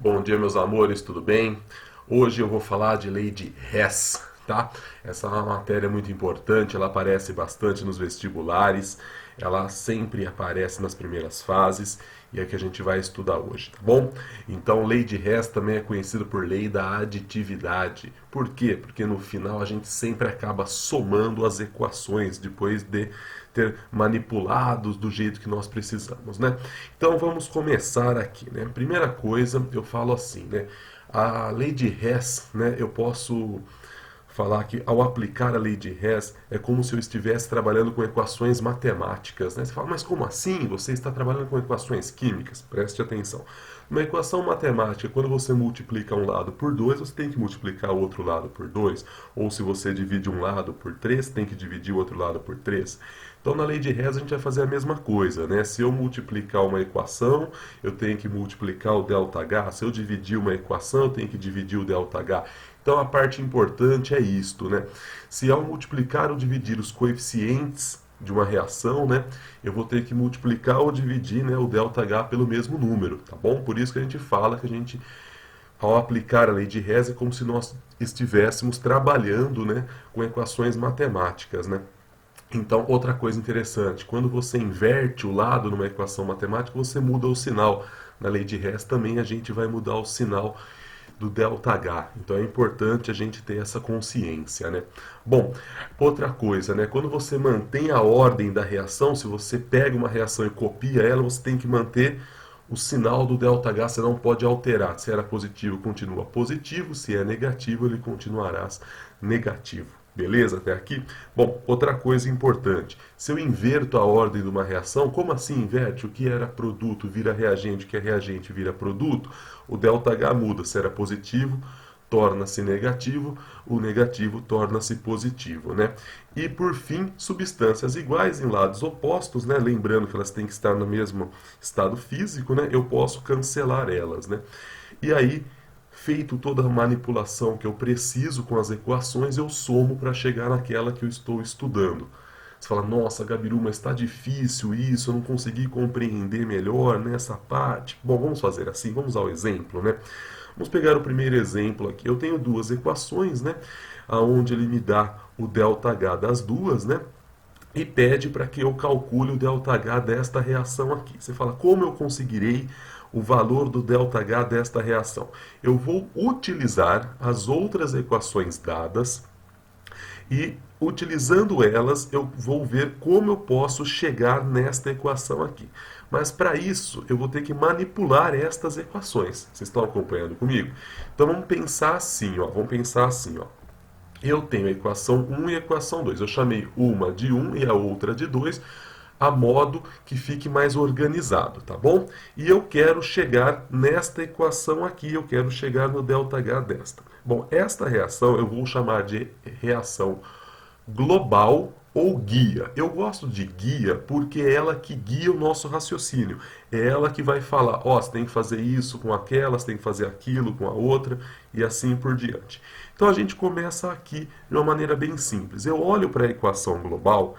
Bom dia, meus amores, tudo bem? Hoje eu vou falar de lei de Hess, tá? Essa é uma matéria muito importante, ela aparece bastante nos vestibulares, ela sempre aparece nas primeiras fases e é que a gente vai estudar hoje, tá bom? Então, lei de Hess também é conhecida por lei da aditividade. Por quê? Porque no final a gente sempre acaba somando as equações depois de ter manipulados do jeito que nós precisamos, né? Então vamos começar aqui, né? Primeira coisa, eu falo assim, né? A lei de Hess, né? Eu posso falar que ao aplicar a lei de Hess é como se eu estivesse trabalhando com equações matemáticas, né? Você fala, mas como assim? Você está trabalhando com equações químicas? Preste atenção. Uma equação matemática, quando você multiplica um lado por 2, você tem que multiplicar o outro lado por 2. Ou se você divide um lado por 3, tem que dividir o outro lado por 3. Então, na lei de Hess, a gente vai fazer a mesma coisa, né? Se eu multiplicar uma equação, eu tenho que multiplicar o ΔH. Se eu dividir uma equação, eu tenho que dividir o ΔH. Então, a parte importante é isto, né? Se ao multiplicar ou dividir os coeficientes de uma reação, né, eu vou ter que multiplicar ou dividir, né, o ΔH pelo mesmo número, tá bom? Por isso que a gente fala que a gente, ao aplicar a lei de Hess, é como se nós estivéssemos trabalhando, né, com equações matemáticas, né? Então, outra coisa interessante, quando você inverte o lado numa equação matemática, você muda o sinal. Na lei de Hess também a gente vai mudar o sinal do ΔH. Então é importante a gente ter essa consciência, né? Bom, outra coisa, né? Quando você mantém a ordem da reação, se você pega uma reação e copia ela, você tem que manter o sinal do ΔH, você não pode alterar. Se era positivo, continua positivo, se é negativo, ele continuará negativo. Beleza até aqui? Bom, outra coisa importante. Se eu inverto a ordem de uma reação, como assim inverte? O que era produto vira reagente, o que é reagente vira produto? O ΔH muda. Se era positivo, torna-se negativo, o negativo torna-se positivo, né? E por fim, substâncias iguais em lados opostos, né? Lembrando que elas têm que estar no mesmo estado físico, né? Eu posso cancelar elas, né? E aí, feito toda a manipulação que eu preciso com as equações, eu somo para chegar naquela que eu estou estudando. Você fala, nossa, Gabiru, mas está difícil isso, eu não consegui compreender melhor nessa parte. Bom, vamos fazer assim, vamos ao exemplo, né? Vamos pegar o primeiro exemplo aqui. Eu tenho duas equações, né? Onde ele me dá o ΔH das duas, né? E pede para que eu calcule o ΔH desta reação aqui. Você fala, como eu conseguirei o valor do ΔH desta reação? Eu vou utilizar as outras equações dadas e, utilizando elas, eu vou ver como eu posso chegar nesta equação aqui. Mas para isso, eu vou ter que manipular estas equações. Vocês estão acompanhando comigo? Então vamos pensar assim, ó. Vamos pensar assim, ó. Eu tenho a equação 1 e a equação 2. Eu chamei uma de 1 e a outra de 2, a modo que fique mais organizado, tá bom? E eu quero chegar nesta equação aqui, eu quero chegar no ΔH desta. Bom, esta reação eu vou chamar de reação global ou guia. Eu gosto de guia porque é ela que guia o nosso raciocínio. É ela que vai falar, ó, você tem que fazer isso com aquela, você tem que fazer aquilo com a outra e assim por diante. Então a gente começa aqui de uma maneira bem simples. Eu olho para a equação global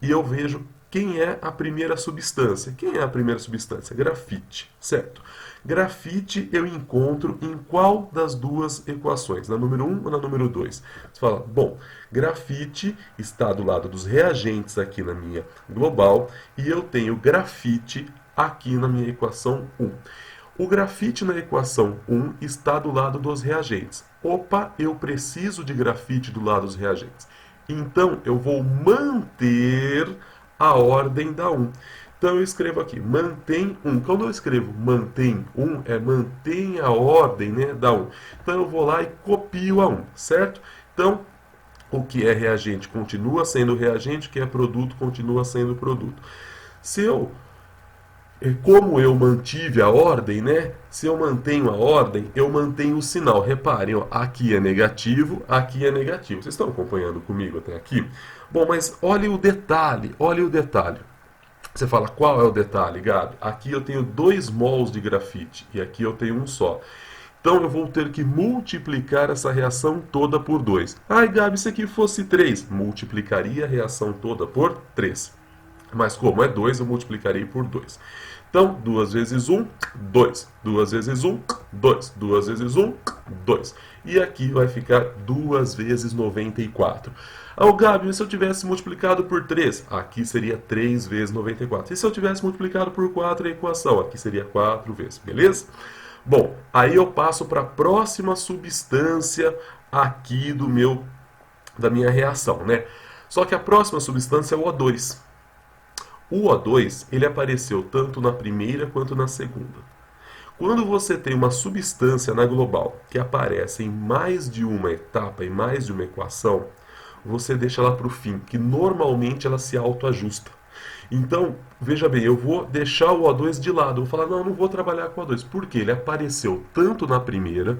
e eu vejo quem é a primeira substância. Quem é a primeira substância? Grafite, certo? Grafite eu encontro em qual das duas equações? Na número 1 ou na número 2? Você fala, bom, grafite está do lado dos reagentes aqui na minha global e eu tenho grafite aqui na minha equação 1. O grafite na equação 1 está do lado dos reagentes. Opa, eu preciso de grafite do lado dos reagentes. Então, eu vou manter a ordem da 1. Então, eu escrevo aqui, mantém 1. Quando eu escrevo mantém 1, é mantém a ordem, né, da 1. Então, eu vou lá e copio a 1, certo? Então, o que é reagente continua sendo reagente, o que é produto continua sendo produto. Se eu Como eu mantive a ordem, né? Se eu mantenho a ordem, eu mantenho o sinal. Reparem, ó, aqui é negativo, aqui é negativo. Vocês estão acompanhando comigo até aqui? Bom, mas olhe o detalhe, olhe o detalhe. Você fala, qual é o detalhe, Gabi? Aqui eu tenho 2 mols de grafite e aqui eu tenho um só. Então eu vou ter que multiplicar essa reação toda por 2. Ai, Gabi, se aqui fosse 3, multiplicaria a reação toda por 3. Mas como é 2, eu multiplicarei por 2. Então, 2 vezes 1, 2. 2 vezes 1, 2. 2 vezes 1, 2. E aqui vai ficar 2 vezes 94. Ah, Gabi, se eu tivesse multiplicado por 3, aqui seria 3 vezes 94. E se eu tivesse multiplicado por 4 a equação, aqui seria 4 vezes, beleza? Bom, aí eu passo para a próxima substância aqui da minha reação, né? Só que a próxima substância é o O2. O O2, ele apareceu tanto na primeira quanto na segunda. Quando você tem uma substância na global que aparece em mais de uma etapa, em mais de uma equação, você deixa ela para o fim, que normalmente ela se autoajusta. Então, veja bem, eu vou deixar o O2 de lado. Eu vou falar, não vou trabalhar com o O2. Porque ele apareceu tanto na primeira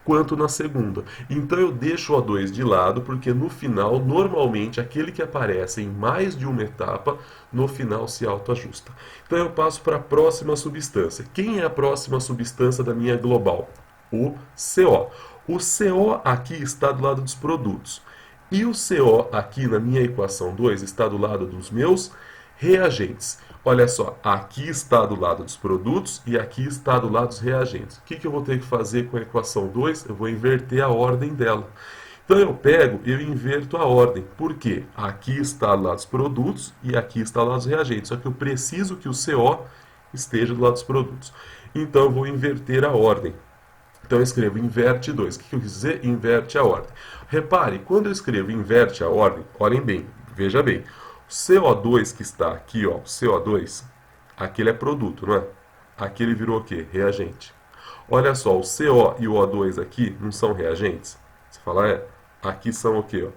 quanto na segunda. Então eu deixo o O2 de lado, porque no final, normalmente, aquele que aparece em mais de uma etapa, no final se autoajusta. Então eu passo para a próxima substância. Quem é a próxima substância da minha global? O CO. O CO aqui está do lado dos produtos. E o CO aqui na minha equação 2 está do lado dos meus reagentes. Olha só, aqui está do lado dos produtos e aqui está do lado dos reagentes. O que eu vou ter que fazer com a equação 2? Eu vou inverter a ordem dela. Então eu pego e eu inverto a ordem. Por quê? Aqui está do lado dos produtos e aqui está do lado dos reagentes. Só que eu preciso que o CO esteja do lado dos produtos. Então eu vou inverter a ordem. Então eu escrevo inverte 2. O que eu quis dizer? Inverte a ordem. Repare, quando eu escrevo inverte a ordem, olhem bem, veja bem. O CO2 que está aqui, ó, o CO2, aqui ele é produto, não é? Aqui ele virou o quê? Reagente. Olha só, o CO e o O2 aqui não são reagentes? Você fala, aqui são o quê? Ó?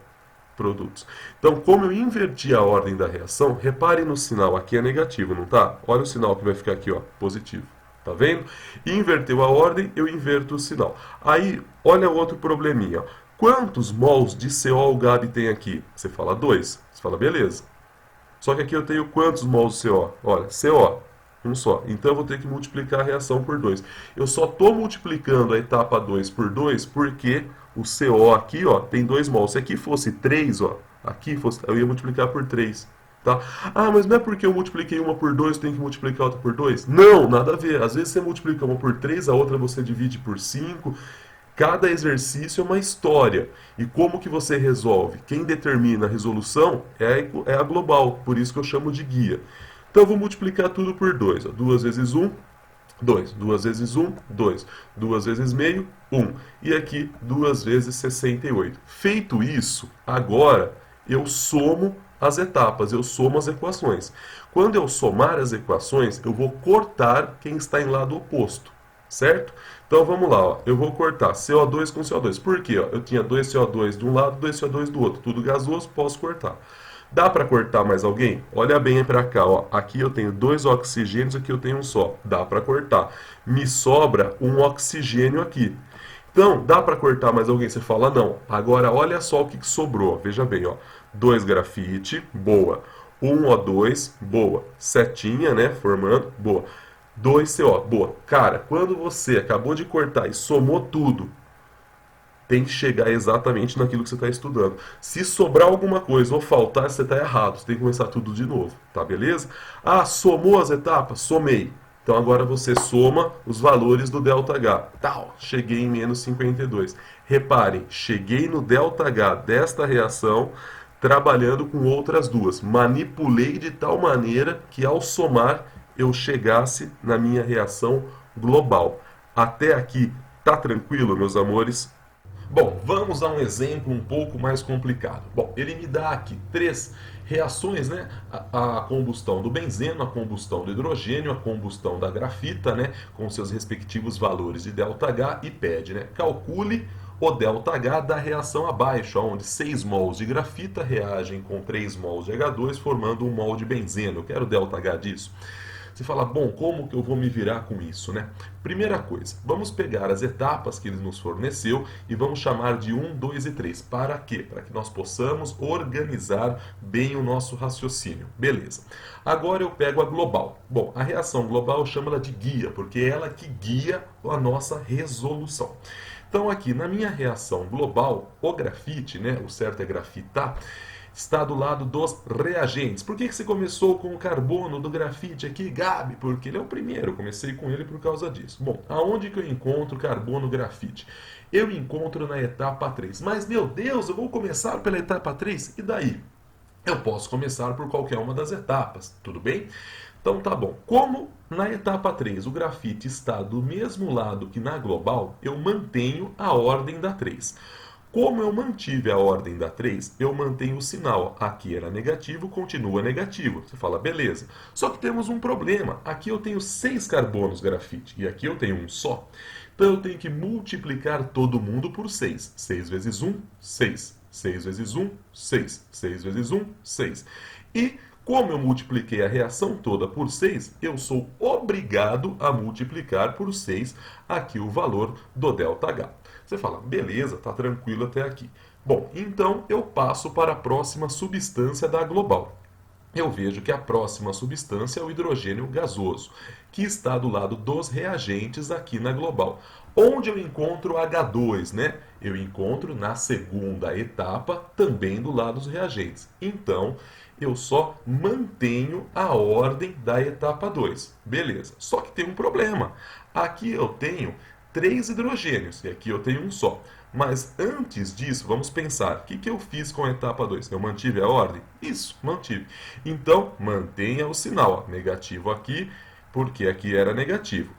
Produtos. Então, como eu inverti a ordem da reação, repare no sinal, aqui é negativo, não tá? Olha o sinal que vai ficar aqui, ó, positivo. Tá vendo? Inverteu a ordem, eu inverto o sinal. Aí, olha outro probleminha. Quantos mols de CO o Gabi tem aqui? Você fala 2. Você fala, beleza. Só que aqui eu tenho quantos mols de CO? Olha, CO, um só. Então eu vou ter que multiplicar a reação por 2. Eu só estou multiplicando a etapa 2 por 2 porque o CO aqui, ó, tem 2 mols. Se aqui fosse 3, ó, aqui fosse, eu ia multiplicar por 3. Tá? Ah, mas não é porque eu multipliquei uma por 2, tem que multiplicar outra por 2? Não, nada a ver. Às vezes você multiplica uma por 3, a outra você divide por 5. Cada exercício é uma história. E como que você resolve? Quem determina a resolução é a global, por isso que eu chamo de guia. Então eu vou multiplicar tudo por 2. 2 vezes 1, 2. 2 vezes 1, 2. 2 vezes meio, 1. E aqui 2 vezes 68. Feito isso, agora eu somo as etapas, eu somo as equações. Quando eu somar as equações, eu vou cortar quem está em lado oposto, certo? Então vamos lá, ó. Eu vou cortar CO2 com CO2. Por quê? Ó? Eu tinha 2 CO2 de um lado, 2 CO2 do outro. Tudo gasoso, posso cortar. Dá para cortar mais alguém? Olha bem para cá, ó. Aqui eu tenho 2 oxigênios, aqui eu tenho um só. Dá para cortar. Me sobra um oxigênio aqui. Então, dá para cortar mais alguém? Você fala, não. Agora, olha só o que sobrou. Veja bem, ó. 2 grafite, boa. 1 O2, boa. Setinha, né, formando, boa. 2 CO, boa. Cara, quando você acabou de cortar e somou tudo, tem que chegar exatamente naquilo que você está estudando. Se sobrar alguma coisa ou faltar, você está errado. Você tem que começar tudo de novo, tá beleza? Ah, somou as etapas? Somei. Então agora você soma os valores do ΔH. Tal, cheguei em menos 52. Reparem, cheguei no ΔH desta reação trabalhando com outras duas. Manipulei de tal maneira que ao somar eu chegasse na minha reação global. Até aqui, tá tranquilo, meus amores? Bom, vamos a um exemplo um pouco mais complicado. Bom, ele me dá aqui 3 reações, né? A combustão do benzeno, a combustão do hidrogênio, a combustão da grafita, né? Com seus respectivos valores de ΔH e pede, né? Calcule o ΔH da reação abaixo, onde 6 mols de grafita reagem com 3 mols de H2, formando 1 mol de benzeno. Eu quero o ΔH disso. Você fala, bom, como que eu vou me virar com isso, né? Primeira coisa, vamos pegar as etapas que ele nos forneceu e vamos chamar de 1, 2 e 3. Para quê? Para que nós possamos organizar bem o nosso raciocínio. Beleza. Agora eu pego a global. Bom, a reação global eu chamo ela de guia, porque é ela que guia a nossa resolução. Então aqui, na minha reação global, o grafite, né, o certo é grafitar, está do lado dos reagentes. Por que você começou com o carbono do grafite aqui, Gabi? Porque ele é o primeiro, eu comecei com ele por causa disso. Bom, aonde que eu encontro carbono grafite? Eu encontro na etapa 3. Mas, meu Deus, eu vou começar pela etapa 3? E daí? Eu posso começar por qualquer uma das etapas, tudo bem? Então tá bom. Como na etapa 3 o grafite está do mesmo lado que na global, eu mantenho a ordem da 3. Como eu mantive a ordem da 3, eu mantenho o sinal. Aqui era negativo, continua negativo. Você fala, beleza. Só que temos um problema. Aqui eu tenho 6 carbonos grafite e aqui eu tenho um só. Então eu tenho que multiplicar todo mundo por 6. 6 vezes 1, 6. 6 vezes 1, 6. 6 vezes 1, 6. E como eu multipliquei a reação toda por 6, eu sou obrigado a multiplicar por 6 aqui o valor do ΔH. Você fala, beleza, tá tranquilo até aqui. Bom, então eu passo para a próxima substância da global. Eu vejo que a próxima substância é o hidrogênio gasoso, que está do lado dos reagentes aqui na global. Onde eu encontro H2, né? Eu encontro na segunda etapa, também do lado dos reagentes. Então, eu só mantenho a ordem da etapa 2. Beleza. Só que tem um problema. Aqui eu tenho 3 hidrogênios e aqui eu tenho um só. Mas antes disso, vamos pensar, o que eu fiz com a etapa 2? Eu mantive a ordem? Isso, mantive. Então, mantenha o sinal, ó, negativo aqui, porque aqui era negativo.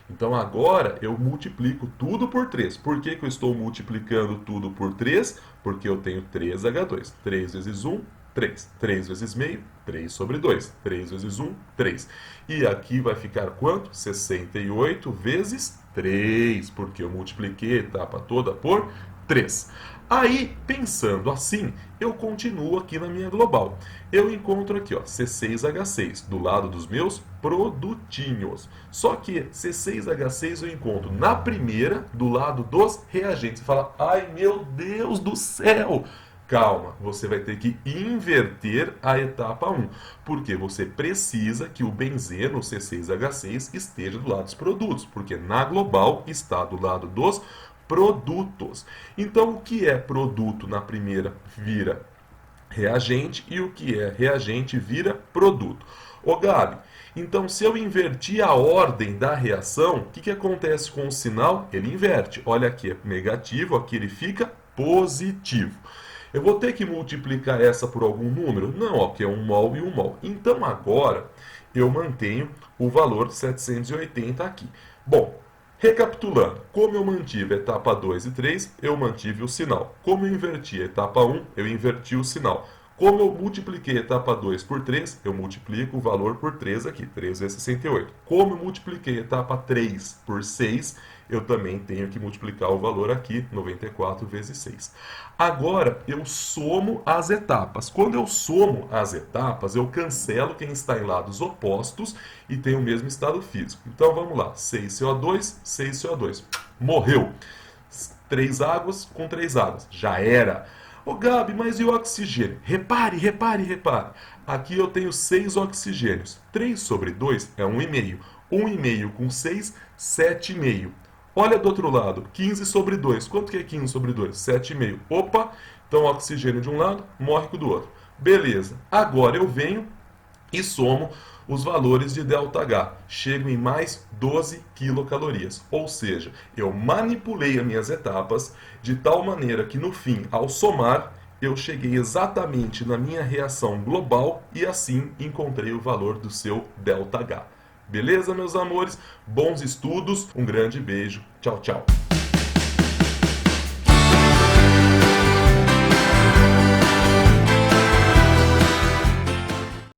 Então agora eu multiplico tudo por 3. Por que eu estou multiplicando tudo por 3? Porque eu tenho 3H2. 3 vezes 1, 3. 3 vezes meio, 3 sobre 2. 3 vezes 1, 3. E aqui vai ficar quanto? 68 vezes 3, porque eu multipliquei a etapa toda por 3. Aí, pensando assim, eu continuo aqui na minha global. Eu encontro aqui, ó, C6H6, do lado dos meus produtinhos. Só que C6H6 eu encontro na primeira, do lado dos reagentes. Você fala, ai meu Deus do céu! Calma, você vai ter que inverter a etapa 1, porque você precisa que o benzeno, o C6H6, esteja do lado dos produtos, porque na global está do lado dos produtos. Então, o que é produto na primeira vira reagente e o que é reagente vira produto. Ô Gabi, então se eu invertir a ordem da reação, o que acontece com o sinal? Ele inverte. Olha aqui é negativo, aqui ele fica positivo. Eu vou ter que multiplicar essa por algum número? Não, ó, que é 1 mol e 1 mol. Então agora eu mantenho o valor 780 aqui. Bom, recapitulando, como eu mantive a etapa 2 e 3, eu mantive o sinal. Como eu inverti a etapa 1, eu inverti o sinal. Como eu multipliquei a etapa 2 por 3, eu multiplico o valor por 3 aqui, 3 vezes 68. Como eu multipliquei a etapa 3 por 6, eu também tenho que multiplicar o valor aqui, 94 vezes 6. Agora, eu somo as etapas. Quando eu somo as etapas, eu cancelo quem está em lados opostos e tem o mesmo estado físico. Então, vamos lá. 6CO2, 6CO2. Morreu. 3 águas com 3 águas. Já era. Ô Gabi, mas e o oxigênio? Repare, repare, repare. Aqui eu tenho 6 oxigênios. 3 sobre 2 é 1,5. 1,5 com 6, 7,5. Olha do outro lado, 15 sobre 2. Quanto que é 15 sobre 2? 7,5. Opa, então oxigênio de um lado, morre com o do outro. Beleza. Agora eu venho e somo os valores de ΔH. Chego em mais 12 quilocalorias. Ou seja, eu manipulei as minhas etapas de tal maneira que no fim, ao somar, eu cheguei exatamente na minha reação global e assim encontrei o valor do seu ΔH. Beleza, meus amores? Bons estudos, um grande beijo. Tchau, tchau.